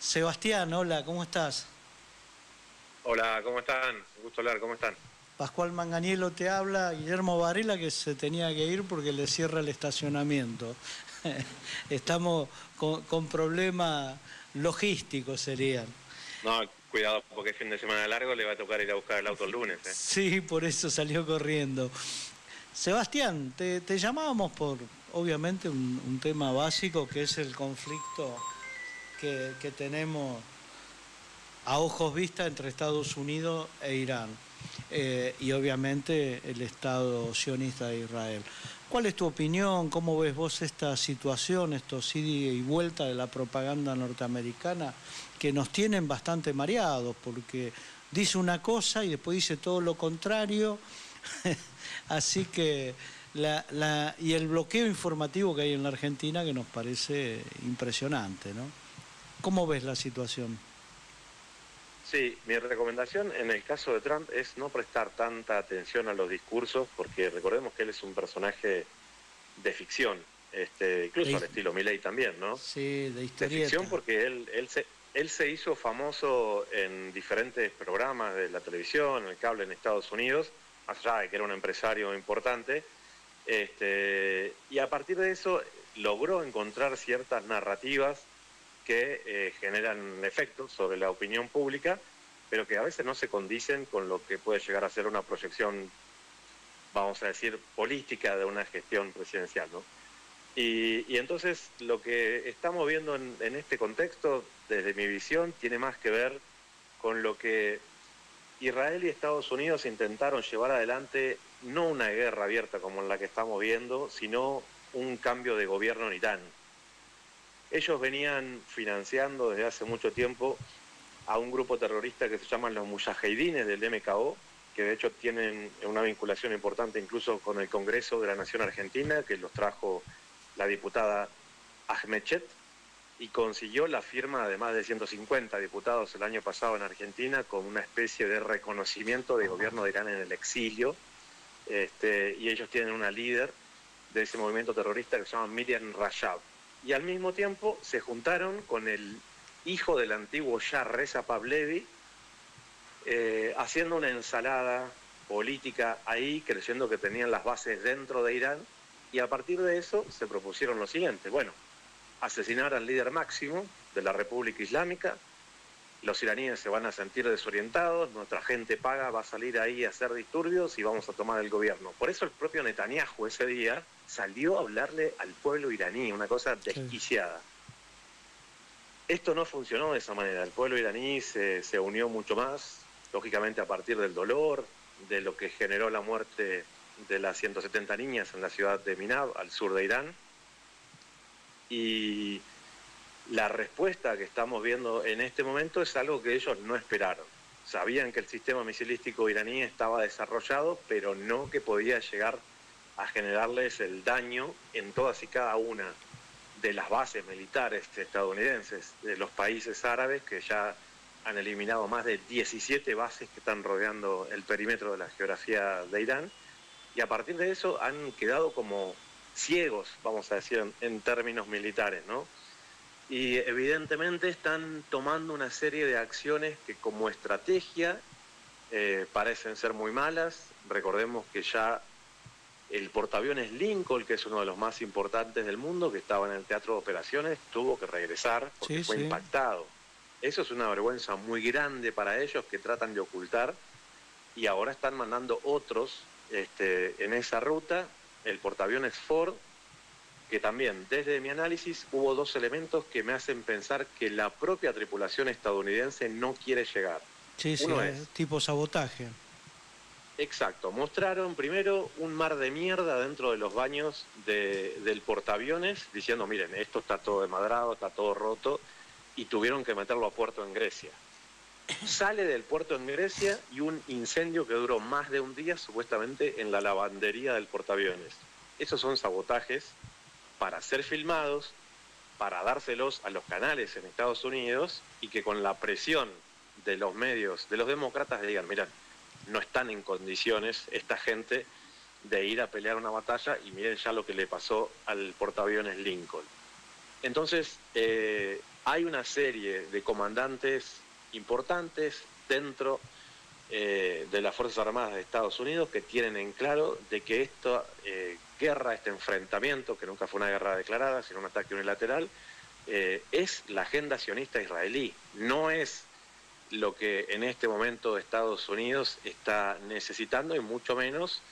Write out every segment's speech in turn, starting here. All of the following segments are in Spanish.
Sebastián, hola, ¿cómo estás? Hola, ¿cómo están? Un gusto hablar, ¿cómo están? Pascual Manganiello te habla, Guillermo Varela que se tenía que ir porque le cierra el estacionamiento. Estamos con problemas logísticos serían. No, cuidado porque es fin de semana largo, le va a tocar ir a buscar el auto el lunes, ¿eh? Sí, por eso salió corriendo. Sebastián, te llamábamos por, obviamente, un tema básico que es el conflicto que tenemos a ojos vista entre Estados Unidos e Irán, y obviamente el Estado sionista de Israel. ¿Cuál es tu opinión? ¿Cómo ves vos esta situación, estos ida y vuelta de la propaganda norteamericana que nos tienen bastante mareados porque dice una cosa y después dice todo lo contrario? Así que y el bloqueo informativo que hay en la Argentina que nos parece impresionante, ¿no? ¿Cómo ves la situación? Sí, mi recomendación en el caso de Trump es no prestar tanta atención a los discursos, porque recordemos que él es un personaje de ficción, incluso al estilo Milei también, ¿no? Sí, de De historieta. ficción porque él se hizo famoso en diferentes programas de la televisión, en el cable en Estados Unidos, más allá de que era un empresario importante, y a partir de eso logró encontrar ciertas narrativas que generan efectos sobre la opinión pública, pero que a veces no se condicen con lo que puede llegar a ser una proyección, vamos a decir, política de una gestión presidencial, ¿no? Y entonces lo que estamos viendo en este contexto, desde mi visión, tiene más que ver con lo que Israel y Estados Unidos intentaron llevar adelante, no una guerra abierta como la que estamos viendo, sino un cambio de gobierno en Irán. Ellos venían financiando desde hace mucho tiempo a un grupo terrorista que se llaman los Mujahedines del MKO, que de hecho tienen una vinculación importante incluso con el Congreso de la Nación Argentina, que los trajo la diputada Ahmedchet, y consiguió la firma de más de 150 diputados el año pasado en Argentina con una especie de reconocimiento del gobierno de Irán en el exilio, y ellos tienen una líder de ese movimiento terrorista que se llama Miriam Rajab. Y al mismo tiempo se juntaron con el hijo del antiguo Shah Reza Pahlavi, haciendo una ensalada política ahí, creyendo que tenían las bases dentro de Irán, y a partir de eso se propusieron lo siguiente: bueno, asesinar al líder máximo de la República Islámica, los iraníes se van a sentir desorientados, nuestra gente paga va a salir ahí a hacer disturbios y vamos a tomar el gobierno. Por eso el propio Netanyahu ese día salió a hablarle al pueblo iraní, una cosa desquiciada. Esto no funcionó de esa manera, el pueblo iraní se unió mucho más, lógicamente a partir del dolor, de lo que generó la muerte de las 170 niñas en la ciudad de Minab, al sur de Irán, y la respuesta que estamos viendo en este momento es algo que ellos no esperaron. Sabían que el sistema misilístico iraní estaba desarrollado, pero no que podía llegar a generarles el daño en todas y cada una de las bases militares estadounidenses, de los países árabes que ya han eliminado más de 17 bases que están rodeando el perímetro de la geografía de Irán, y a partir de eso han quedado como ciegos, vamos a decir, en términos militares, ¿no? Y evidentemente están tomando una serie de acciones que como estrategia parecen ser muy malas. Recordemos que ya el portaaviones Lincoln, que es uno de los más importantes del mundo, que estaba en el teatro de operaciones, tuvo que regresar porque Sí, fue sí. impactado. Eso es una vergüenza muy grande para ellos que tratan de ocultar, y ahora están mandando otros en esa ruta, el portaaviones Ford, que también, desde mi análisis, hubo dos elementos que me hacen pensar que la propia tripulación estadounidense no quiere llegar. Sí, sí, Uno es, tipo sabotaje. exacto, mostraron primero un mar de mierda dentro de los baños del portaaviones, diciendo, miren, esto está todo desmadrado, está todo roto, y tuvieron que meterlo a puerto en Grecia. Sale del puerto en Grecia y un incendio que duró más de un día, supuestamente en la lavandería del portaaviones. Esos son sabotajes para ser filmados, para dárselos a los canales en Estados Unidos, y que con la presión de los medios, de los demócratas, digan, miren, no están en condiciones esta gente de ir a pelear una batalla, y miren ya lo que le pasó al portaaviones Lincoln. Entonces, hay una serie de comandantes importantes dentro de las Fuerzas Armadas de Estados Unidos que tienen en claro de que esta guerra, este enfrentamiento, que nunca fue una guerra declarada, sino un ataque unilateral, es la agenda sionista israelí, no es lo que en este momento Estados Unidos está necesitando, y mucho menos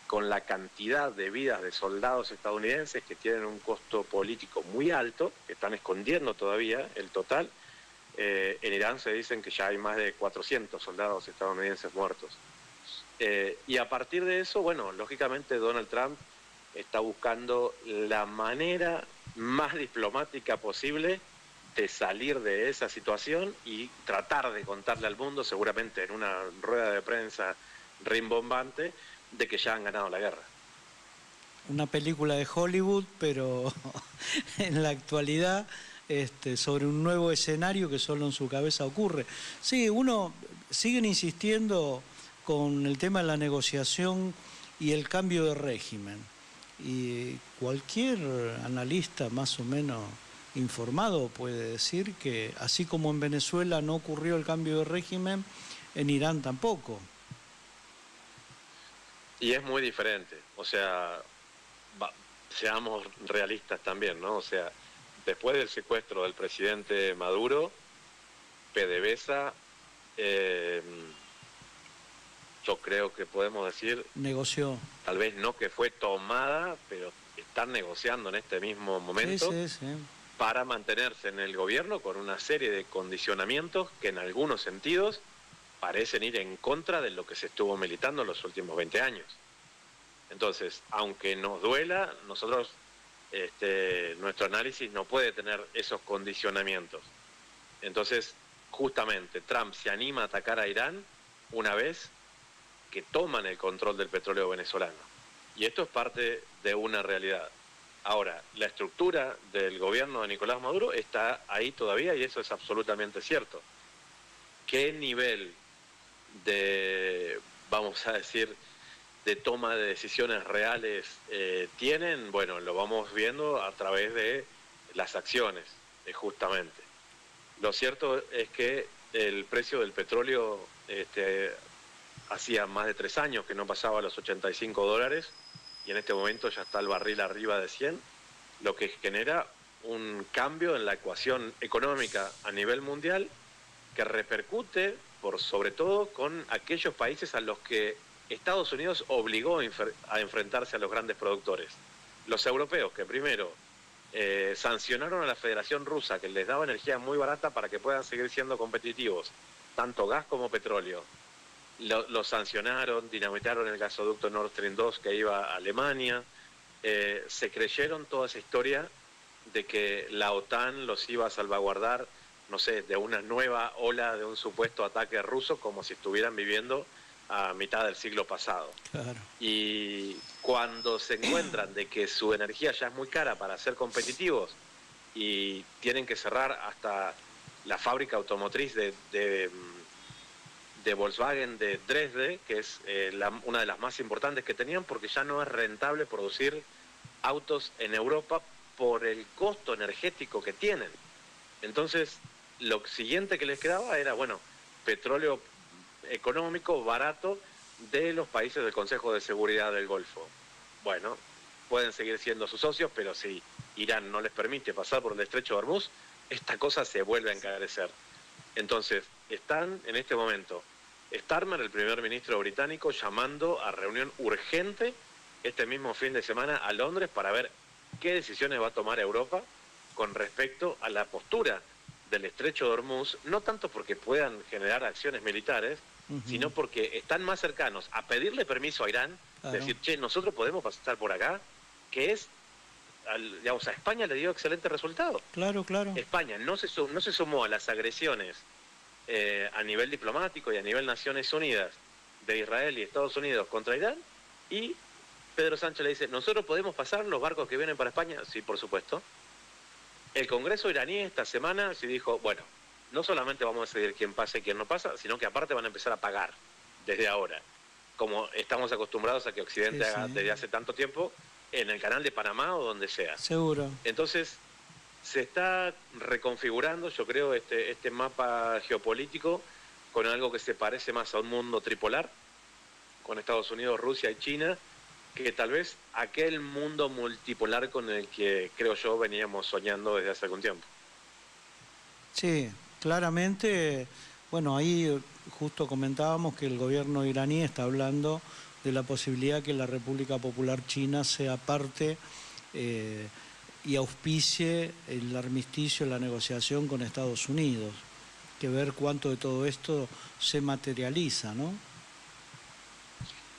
con la cantidad de vidas de soldados estadounidenses que tienen un costo político muy alto, que están escondiendo todavía el total. En Irán se dicen que ya hay más de 400 soldados estadounidenses muertos. Y a partir de eso, bueno, lógicamente Donald Trump está buscando la manera más diplomática posible de salir de esa situación y tratar de contarle al mundo, seguramente en una rueda de prensa rimbombante, de que ya han ganado la guerra. Una película de Hollywood, pero en la actualidad sobre un nuevo escenario que solo en su cabeza ocurre. Sí, siguen insistiendo con el tema de la negociación y el cambio de régimen. Y cualquier analista más o menos informado puede decir que así como en Venezuela no ocurrió el cambio de régimen, en Irán tampoco. Y es muy diferente, o sea, seamos realistas también, ¿no? O sea, después del secuestro del presidente Maduro, PDVSA, yo creo que podemos decir... Negoció. Tal vez no que fue tomada, pero están negociando en este mismo momento para mantenerse en el gobierno con una serie de condicionamientos que en algunos sentidos parecen ir en contra de lo que se estuvo militando en los últimos 20 años. Entonces, aunque nos duela, nosotros, nuestro análisis no puede tener esos condicionamientos. Entonces, justamente, Trump se anima a atacar a Irán una vez que toman el control del petróleo venezolano. Y esto es parte de una realidad. Ahora, la estructura del gobierno de Nicolás Maduro está ahí todavía y eso es absolutamente cierto. ¿Qué nivel de, vamos a decir, de toma de decisiones reales tienen? Bueno, lo vamos viendo a través de las acciones, justamente. Lo cierto es que el precio del petróleo hacía más de 3 años que no pasaba a los $85 y en este momento ya está el barril arriba de 100, lo que genera un cambio en la ecuación económica a nivel mundial que repercute sobre todo con aquellos países a los que Estados Unidos obligó a enfrentarse a los grandes productores. Los europeos, que primero sancionaron a la Federación Rusa, que les daba energía muy barata para que puedan seguir siendo competitivos, tanto gas como petróleo. Lo sancionaron, dinamitaron el gasoducto Nord Stream 2 que iba a Alemania, se creyeron toda esa historia de que la OTAN los iba a salvaguardar, no sé, de una nueva ola de un supuesto ataque ruso, como si estuvieran viviendo a mitad del siglo pasado. Claro. Y cuando se encuentran de que su energía ya es muy cara para ser competitivos y tienen que cerrar hasta la fábrica automotriz de Volkswagen de Dresde, que es una de las más importantes que tenían, porque ya no es rentable producir autos en Europa por el costo energético que tienen. Entonces, lo siguiente que les quedaba era, bueno, petróleo económico, barato, de los países del Consejo de Seguridad del Golfo. Bueno, pueden seguir siendo sus socios, pero si Irán no les permite pasar por el estrecho de Hormuz, esta cosa se vuelve a encarecer. Entonces, están en este momento Starmer, el primer ministro británico, llamando a reunión urgente este mismo fin de semana a Londres para ver qué decisiones va a tomar Europa con respecto a la postura del estrecho de Hormuz, no tanto porque puedan generar acciones militares, sino porque están más cercanos a pedirle permiso a Irán, decir, che, nosotros podemos pasar por acá, que es, digamos, a España le dio excelente resultado. Claro, claro. España no se sumó a las agresiones a nivel diplomático y a nivel Naciones Unidas de Israel y Estados Unidos contra Irán, y Pedro Sánchez le dice, ¿nosotros podemos pasar los barcos que vienen para España? Sí, por supuesto. El Congreso iraní esta semana sí dijo, bueno, no solamente vamos a decidir quién pasa y quién no pasa, sino que aparte van a empezar a pagar desde ahora, como estamos acostumbrados a que Occidente haga desde hace tanto tiempo, en el canal de Panamá o donde sea. Seguro. Entonces, se está reconfigurando, yo creo, este mapa geopolítico con algo que se parece más a un mundo tripolar, con Estados Unidos, Rusia y China, que tal vez aquel mundo multipolar con el que creo yo veníamos soñando desde hace algún tiempo. Sí, claramente, bueno, ahí justo comentábamos que el gobierno iraní está hablando de la posibilidad que la República Popular China sea parte y auspicie el armisticio, la negociación con Estados Unidos. Que ver cuánto de todo esto se materializa, ¿no?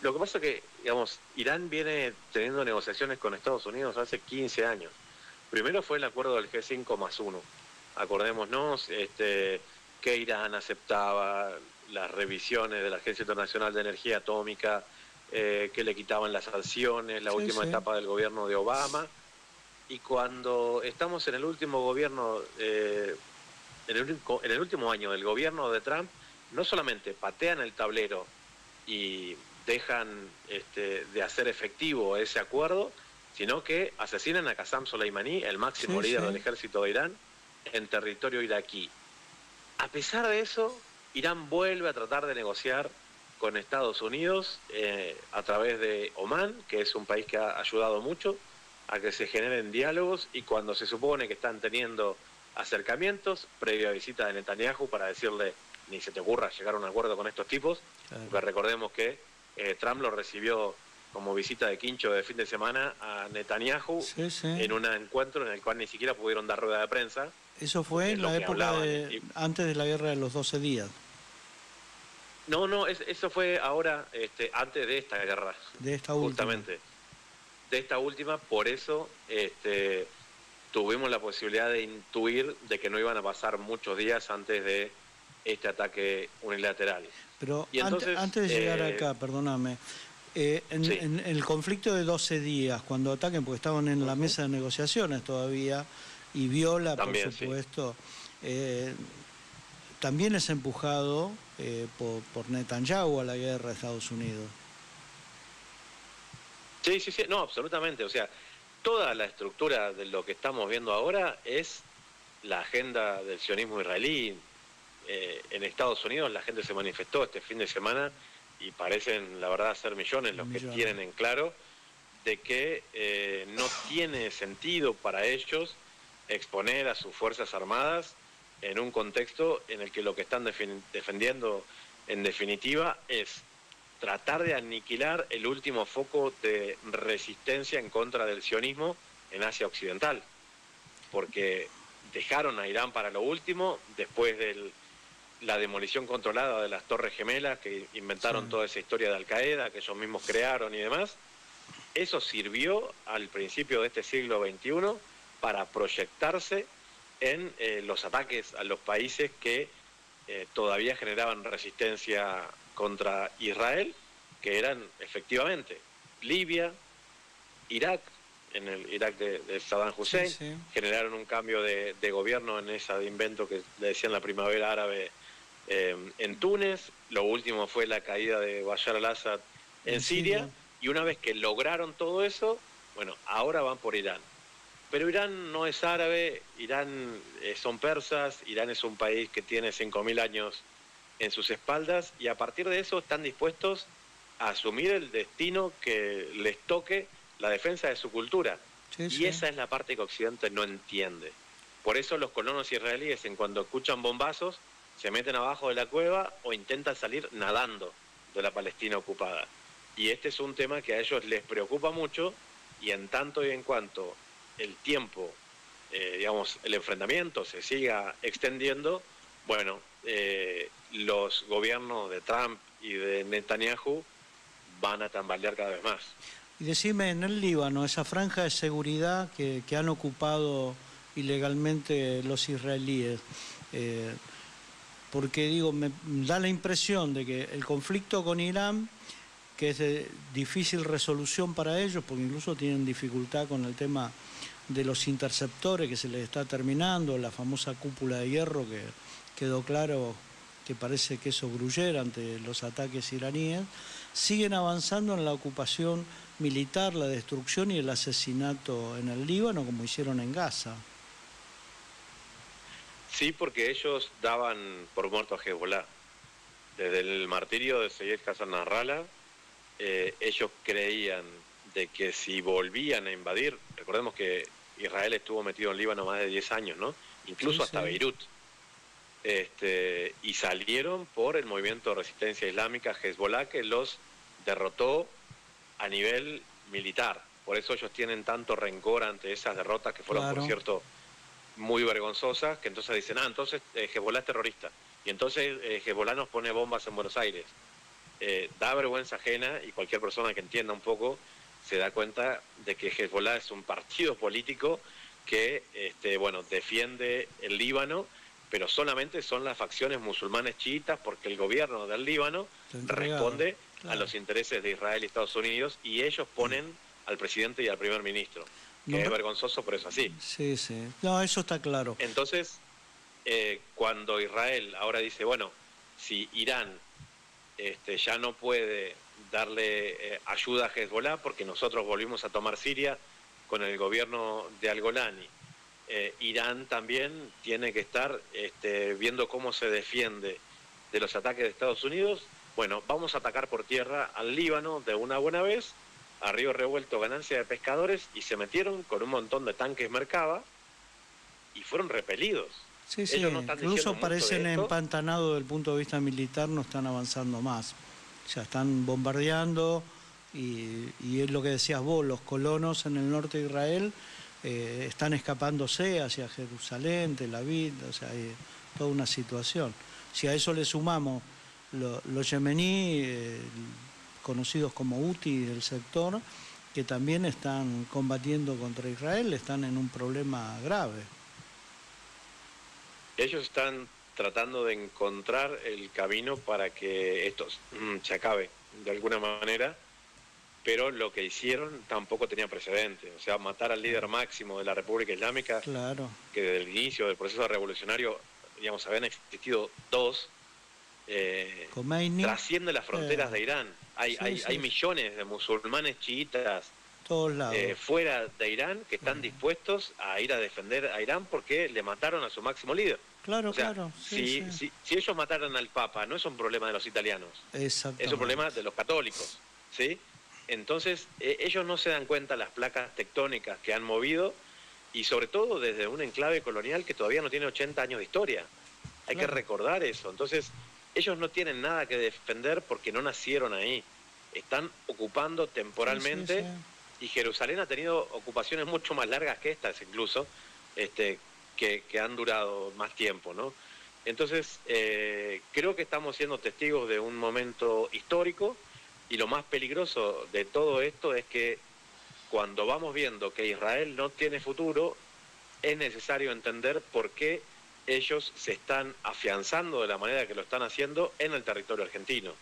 Lo que pasa es que, digamos, Irán viene teniendo negociaciones con Estados Unidos hace 15 años. Primero fue el acuerdo del G5+1. Acordémonos que Irán aceptaba las revisiones de la Agencia Internacional de Energía Atómica, que le quitaban las sanciones, la última etapa del gobierno de Obama. Y cuando estamos en el último gobierno, en el último año del gobierno de Trump, no solamente patean el tablero y dejan de hacer efectivo ese acuerdo, sino que asesinan a Qasem Soleimani, el máximo líder del ejército de Irán, en territorio iraquí. A pesar de eso, Irán vuelve a tratar de negociar con Estados Unidos a través de Omán, que es un país que ha ayudado mucho a que se generen diálogos, y cuando se supone que están teniendo acercamientos, previa visita de Netanyahu para decirle ni se te ocurra llegar a un acuerdo con estos tipos, porque recordemos que Trump lo recibió como visita de quincho de fin de semana a Netanyahu en un encuentro en el cual ni siquiera pudieron dar rueda de prensa. Eso fue en la época antes de la guerra de los 12 días. No, eso fue ahora, antes de esta guerra. De esta última. Justamente. De esta última, por eso tuvimos la posibilidad de intuir de que no iban a pasar muchos días antes de este ataque unilateral. Pero entonces, antes de llegar acá, perdóname, en el conflicto de 12 días, cuando ataquen, porque estaban en la mesa de negociaciones todavía, y viola, también, por supuesto, también es empujado por Netanyahu a la guerra de Estados Unidos. Sí, no, absolutamente. O sea, toda la estructura de lo que estamos viendo ahora es la agenda del sionismo israelí. En Estados Unidos la gente se manifestó este fin de semana y parecen, la verdad, ser millones los que tienen en claro de que no tiene sentido para ellos exponer a sus Fuerzas Armadas en un contexto en el que lo que están defendiendo en definitiva es tratar de aniquilar el último foco de resistencia en contra del sionismo en Asia Occidental, porque dejaron a Irán para lo último, después de la demolición controlada de las Torres Gemelas, que inventaron toda esa historia de Al-Qaeda, que ellos mismos crearon y demás. Eso sirvió al principio de este siglo XXI para proyectarse en los ataques a los países que todavía generaban resistencia contra Israel, que eran efectivamente Libia, Irak, en el Irak de Saddam Hussein, generaron un cambio de gobierno en esa de invento que le decían la primavera árabe en Túnez. Lo último fue la caída de Bashar al-Assad en Siria, y una vez que lograron todo eso, bueno, ahora van por Irán. Pero Irán no es árabe, Irán son persas, Irán es un país que tiene 5.000 años en sus espaldas, y a partir de eso están dispuestos a asumir el destino que les toque, la defensa de su cultura. Y esa es la parte que Occidente no entiende. Por eso los colonos israelíes, en cuanto escuchan bombazos, se meten abajo de la cueva o intentan salir nadando de la Palestina ocupada. Y este es un tema que a ellos les preocupa mucho, y en tanto y en cuanto el tiempo, el enfrentamiento se siga extendiendo, bueno, los gobiernos de Trump y de Netanyahu van a tambalear cada vez más. Y decime, en el Líbano, esa franja de seguridad que han ocupado ilegalmente los israelíes, porque digo, me da la impresión de que el conflicto con Irán, que es de difícil resolución para ellos, porque incluso tienen dificultad con el tema de los interceptores que se les está terminando, la famosa cúpula de hierro que quedó claro que parece queso gruyere ante los ataques iraníes, siguen avanzando en la ocupación militar, la destrucción y el asesinato en el Líbano, como hicieron en Gaza. Sí, porque ellos daban por muerto a Hezbollah. Desde el martirio de Seyed Hassan Nasrallah, ellos creían de que si volvían a invadir, recordemos que Israel estuvo metido en Líbano más de 10 años, ¿no? Incluso Sí, hasta sí. Beirut. Y salieron por el movimiento de resistencia islámica Hezbollah, que los derrotó a nivel militar. Por eso ellos tienen tanto rencor ante esas derrotas que fueron, por Claro. cierto, muy vergonzosas, que entonces dicen, entonces Hezbollah es terrorista. Y entonces Hezbollah nos pone bombas en Buenos Aires. Da vergüenza ajena, y cualquier persona que entienda un poco se da cuenta de que Hezbollah es un partido político que defiende el Líbano, pero solamente son las facciones musulmanes chiitas, porque el gobierno del Líbano responde a los intereses de Israel y Estados Unidos, y ellos ponen al presidente y al primer ministro, que es vergonzoso, pero es así. Sí, sí. No, eso está claro. Entonces, cuando Israel ahora dice, bueno, si Irán ya no puede darle ayuda a Hezbollah porque nosotros volvimos a tomar Siria con el gobierno de Al-Golani, Irán también tiene que estar viendo cómo se defiende de los ataques de Estados Unidos. Bueno, vamos a atacar por tierra al Líbano de una buena vez, a río revuelto, ganancia de pescadores, y se metieron con un montón de tanques Merkava y fueron repelidos. Sí, sí. Ellos no están Incluso diciendo parecen mucho de esto. empantanados desde el punto de vista militar, no están avanzando más. Ya están bombardeando y es lo que decías vos, los colonos en el norte de Israel están escapándose hacia Jerusalén, Tel Aviv, o sea, hay toda una situación. Si a eso le sumamos los yemeníes, conocidos como Houthi del sector, que también están combatiendo contra Israel, están en un problema grave. Ellos están tratando de encontrar el camino para que esto se acabe de alguna manera, pero lo que hicieron tampoco tenía precedente. O sea, matar al líder máximo de la República Islámica, claro, que desde el inicio del proceso revolucionario, digamos, habían existido dos, trasciende las fronteras de Irán. Hay millones de musulmanes chiitas todos lados. Fuera de Irán que están dispuestos a ir a defender a Irán porque le mataron a su máximo líder. Claro, o sea, claro. Si ellos mataron al Papa, no es un problema de los italianos, es un problema de los católicos, ¿sí? Entonces, ellos no se dan cuenta las placas tectónicas que han movido, y sobre todo desde un enclave colonial que todavía no tiene 80 años de historia. Hay que recordar eso. Entonces, ellos no tienen nada que defender porque no nacieron ahí. Están ocupando temporalmente, y Jerusalén ha tenido ocupaciones mucho más largas que estas incluso, que han durado más tiempo, ¿no? Entonces, creo que estamos siendo testigos de un momento histórico, y lo más peligroso de todo esto es que cuando vamos viendo que Israel no tiene futuro, es necesario entender por qué ellos se están afianzando de la manera que lo están haciendo en el territorio argentino.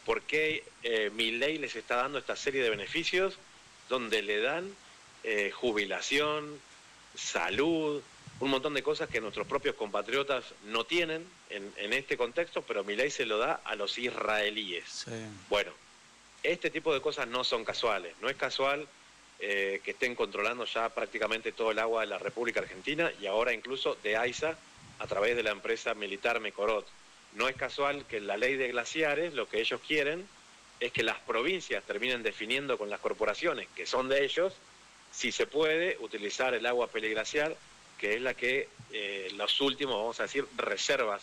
¿Por qué Milei les está dando esta serie de beneficios donde le dan jubilación, salud, un montón de cosas que nuestros propios compatriotas no tienen en este contexto, pero Milei se lo da a los israelíes? Sí. Bueno, este tipo de cosas no son casuales. No es casual que estén controlando ya prácticamente todo el agua de la República Argentina, y ahora incluso de AISA a través de la empresa militar Mecorot. No es casual que en la ley de glaciares lo que ellos quieren es que las provincias terminen definiendo con las corporaciones, que son de ellos, si se puede utilizar el agua peliglaciar, que es la que los últimos, vamos a decir, reservas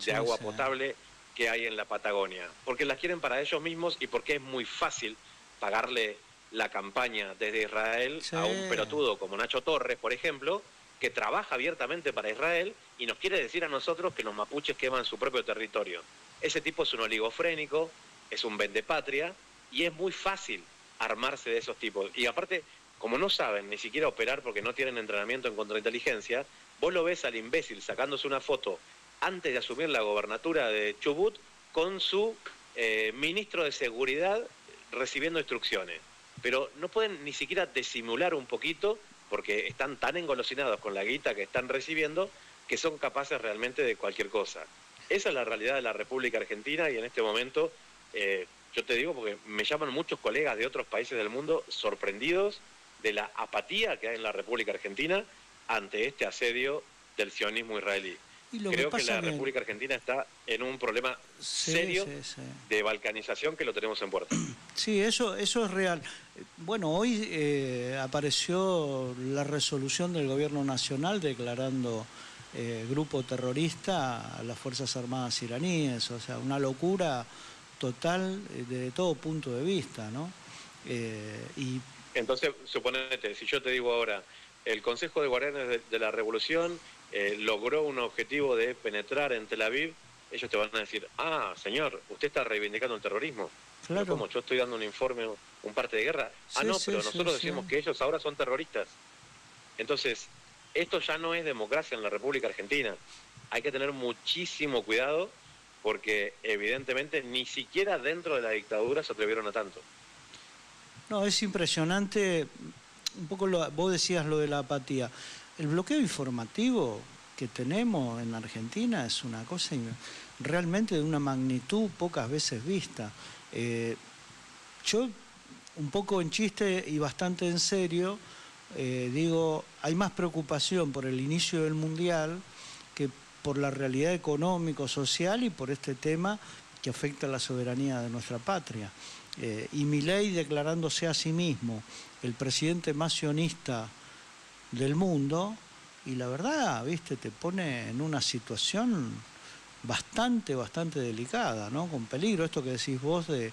de agua potable que hay en la Patagonia. Porque las quieren para ellos mismos, y porque es muy fácil pagarle la campaña desde Israel a un pelotudo como Nacho Torres, por ejemplo, que trabaja abiertamente para Israel y nos quiere decir a nosotros que los mapuches queman su propio territorio. Ese tipo es un oligofrénico, es un vendepatria, y es muy fácil armarse de esos tipos. Y aparte, como no saben ni siquiera operar porque no tienen entrenamiento en contrainteligencia, vos lo ves al imbécil sacándose una foto antes de asumir la gobernatura de Chubut con su ministro de Seguridad recibiendo instrucciones. Pero no pueden ni siquiera disimular un poquito, porque están tan engolosinados con la guita que están recibiendo, que son capaces realmente de cualquier cosa. Esa es la realidad de la República Argentina, y en este momento, yo te digo porque me llaman muchos colegas de otros países del mundo sorprendidos de la apatía que hay en la República Argentina ante este asedio del sionismo israelí. Y lo que Creo que pasa la República Argentina está en un problema serio de balcanización que lo tenemos en puerta. Sí, eso es real. Bueno, hoy apareció la resolución del Gobierno Nacional declarando grupo terrorista a las Fuerzas Armadas iraníes, o sea, una locura total desde todo punto de vista, ¿no? Y Entonces, suponete, si yo te digo ahora, el Consejo de Guardianes de la Revolución logró un objetivo de penetrar en Tel Aviv, ellos te van a decir, ah, señor, usted está reivindicando el terrorismo. claro. Pero ¿cómo? Yo estoy dando un informe, un parte de guerra. Ah, Sí, no, sí, pero sí, nosotros sí. decimos que ellos ahora son terroristas. Entonces, esto ya no es democracia en la República Argentina. Hay que tener muchísimo cuidado porque evidentemente ni siquiera dentro de la dictadura se atrevieron a tanto. No, es impresionante, un poco vos decías lo de la apatía. El bloqueo informativo que tenemos en Argentina es una cosa realmente de una magnitud pocas veces vista. Yo, un poco en chiste y bastante en serio, digo, hay más preocupación por el inicio del Mundial que por la realidad económico, social y por este tema que afecta a la soberanía de nuestra patria. Y Milei declarándose a sí mismo el presidente más sionista del mundo, y la verdad, viste, te pone en una situación bastante delicada, ¿no? Con peligro, esto que decís vos de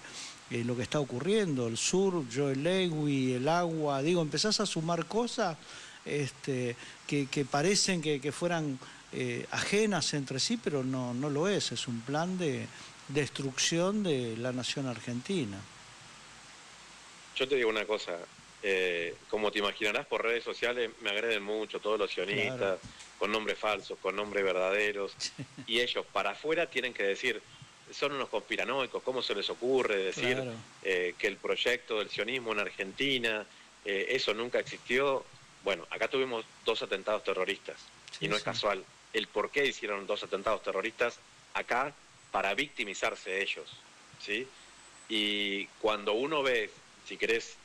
lo que está ocurriendo, el sur, Joel Lewy, el agua, digo, empezás a sumar cosas que parecen que fueran ajenas entre sí, pero no lo es un plan de destrucción de la nación argentina. Yo te digo una cosa, como te imaginarás, por redes sociales me agreden mucho todos los sionistas, Claro. con nombres falsos, con nombres verdaderos, y ellos para afuera tienen que decir, son unos conspiranoicos, ¿cómo se les ocurre decir Claro. Que el proyecto del sionismo en Argentina, eso nunca existió? Bueno, acá tuvimos 2 atentados terroristas, Sí, y no es casual el por qué hicieron 2 atentados terroristas acá para victimizarse ellos, ¿sí? Y cuando uno ve, si querés,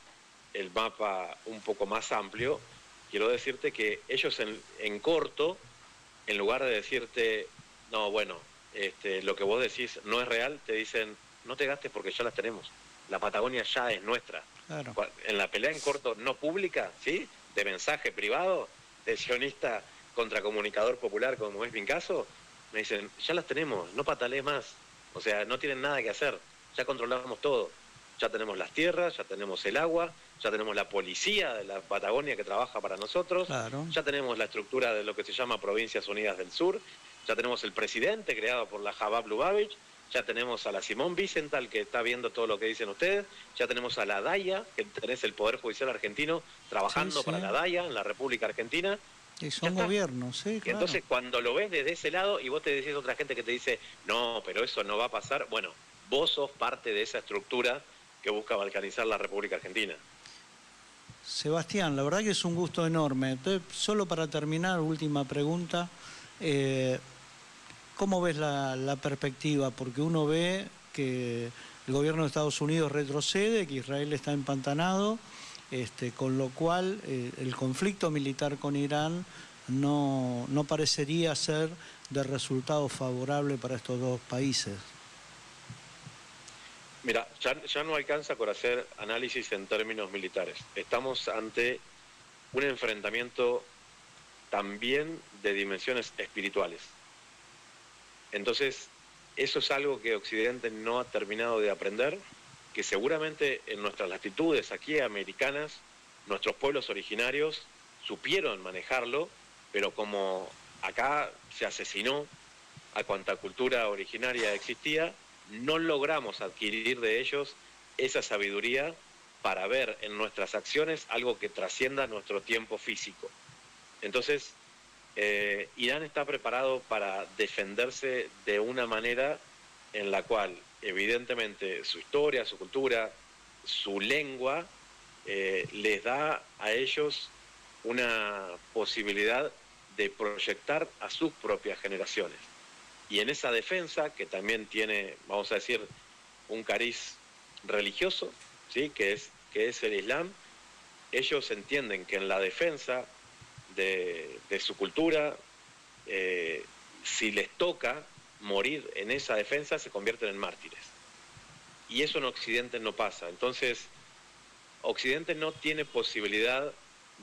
el mapa un poco más amplio, quiero decirte que ellos en corto, en lugar de decirte, no, bueno, lo que vos decís no es real, te dicen, no te gastes porque ya las tenemos. La Patagonia ya es nuestra. Claro. En la pelea en corto no pública, ¿sí? De mensaje privado, de sionista contra comunicador popular, como es mi caso, me dicen, ya las tenemos, no patalees más. O sea, no tienen nada que hacer, ya controlamos todo. Ya tenemos las tierras, ya tenemos el agua, ya tenemos la policía de la Patagonia que trabaja para nosotros, Claro. ya tenemos la estructura de lo que se llama Provincias Unidas del Sur, ya tenemos el presidente creado por la Jabab Lubavitch, ya tenemos a la Simón Wiesenthal que está viendo todo lo que dicen ustedes, ya tenemos a la DAIA, que tenés el Poder Judicial argentino trabajando para la DAIA en la República Argentina. Y son gobiernos, sí, claro. Entonces, cuando lo ves desde ese lado y vos te decís a otra gente que te dice, no, pero eso no va a pasar, bueno, vos sos parte de esa estructura que busca balcanizar la República Argentina. Sebastián, la verdad que es un gusto enorme. Entonces, solo para terminar, última pregunta. ¿Cómo ves la perspectiva? Porque uno ve que el gobierno de Estados Unidos retrocede, que Israel está empantanado, con lo cual el conflicto militar con Irán no parecería ser de resultado favorable para estos dos países. Mira, ya no alcanza por hacer análisis en términos militares. Estamos ante un enfrentamiento también de dimensiones espirituales. Entonces, eso es algo que Occidente no ha terminado de aprender, que seguramente en nuestras latitudes aquí americanas, nuestros pueblos originarios supieron manejarlo, pero como acá se asesinó a cuanta cultura originaria existía, no logramos adquirir de ellos esa sabiduría para ver en nuestras acciones algo que trascienda nuestro tiempo físico. Entonces, Irán está preparado para defenderse de una manera en la cual, evidentemente, su historia, su cultura, su lengua, les da a ellos una posibilidad de proyectar a sus propias generaciones. Y en esa defensa, que también tiene, vamos a decir, un cariz religioso, ¿sí? que es el Islam, ellos entienden que en la defensa de su cultura, si les toca morir en esa defensa, se convierten en mártires. Y eso en Occidente no pasa. Entonces, Occidente no tiene posibilidad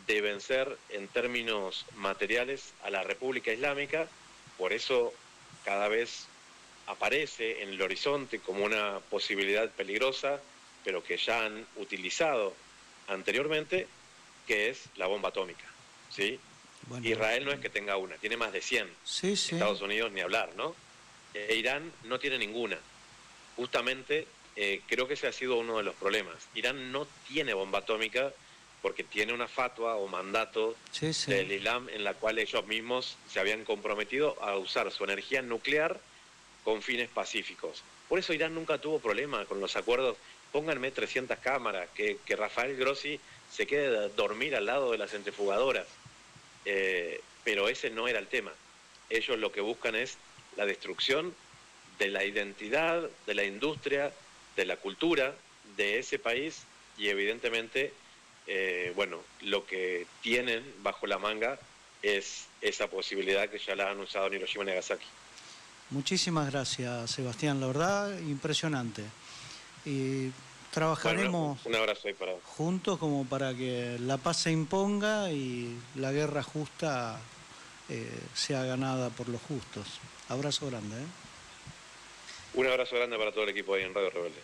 de vencer en términos materiales a la República Islámica, por eso cada vez aparece en el horizonte como una posibilidad peligrosa, pero que ya han utilizado anteriormente, que es la bomba atómica, ¿sí? Bueno, Israel no es que tenga una, tiene más de 100. Sí, sí. Estados Unidos ni hablar, ¿no? Irán no tiene ninguna. Justamente creo que ese ha sido uno de los problemas. Irán no tiene bomba atómica porque tiene una fatwa o mandato del Islam en la cual ellos mismos se habían comprometido a usar su energía nuclear con fines pacíficos. Por eso Irán nunca tuvo problema con los acuerdos. Pónganme 300 cámaras, que Rafael Grossi se quede a dormir al lado de las centrifugadoras. Pero ese no era el tema. Ellos lo que buscan es la destrucción de la identidad, de la industria, de la cultura de ese país y evidentemente, bueno, lo que tienen bajo la manga es esa posibilidad que ya la han usado en Hiroshima y Nagasaki. Muchísimas gracias, Sebastián, la verdad, impresionante. Y trabajaremos un abrazo ahí para... juntos como para que la paz se imponga y la guerra justa sea ganada por los justos. Abrazo grande. Un abrazo grande para todo el equipo ahí en Radio Rebelde.